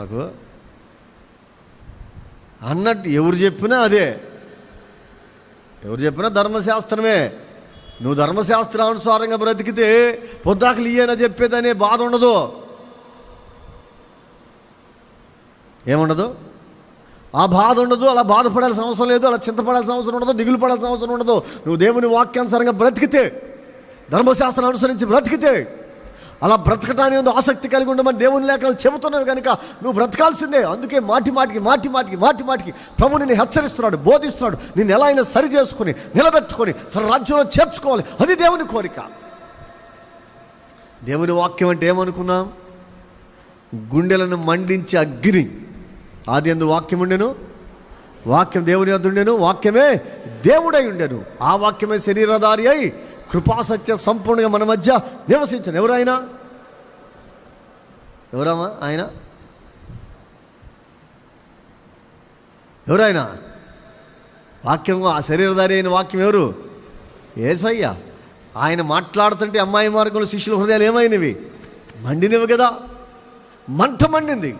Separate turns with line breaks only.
నాకు అన్నట్టు ఎవరు చెప్పినా అదే, ఎవరు చెప్పినా ధర్మశాస్త్రమే. నువ్వు ధర్మశాస్త్రానుసారంగా బ్రతికితే పొద్దాకలు ఇయ్యన చెప్పేదనే బాధ ఉండదు. ఏముండదు? ఆ బాధ ఉండదు. అలా బాధపడాల్సిన అవసరం లేదు, అలా చింతపడాల్సిన అవసరం ఉండదు, దిగులు పడాల్సిన అవసరం ఉండదు. నువ్వు దేవుని వాక్యానుసారంగా బ్రతికితే, ధర్మశాస్త్రం అనుసరించి బ్రతికితే, అలా బ్రతకటానికి ఆసక్తి కలిగి ఉండమని దేవుని లేఖనాలు చెబుతున్నావు కనుక నువ్వు బ్రతకాల్సిందే. అందుకే మాటి మాటికి ప్రభు నిన్ను హెచ్చరిస్తున్నాడు, బోధిస్తున్నాడు. నిన్ను ఎలా అయినా సరి చేసుకుని నిలబెట్టుకొని తన రాజ్యంలో చేర్చుకోవాలి. అది దేవుని కోరిక. దేవుని వాక్యం అంటే ఏమనుకున్నాం? గుండెలను మండించే అగ్ని. ఆది యందు వాక్యం ఉండెను, వాక్యం దేవుని యొద్ద ఉండెను, వాక్యమే దేవుడై ఉండెను. ఆ వాక్యమే శరీరధారి అయి కృపాసత్య సంపూర్ణంగా మన మధ్య నివసించను. ఎవరైనా ఎవరమ్మా ఆయన? ఎవరైనా వాక్యం, ఆ శరీరధారి అయిన వాక్యం ఎవరు? యేసయ్య. ఆయన మాట్లాడుతుంటే అమ్మాయి మార్గంలో శిష్యుల హృదయాలు ఏమైనవి? మండినవి కదా. మంట మండింది.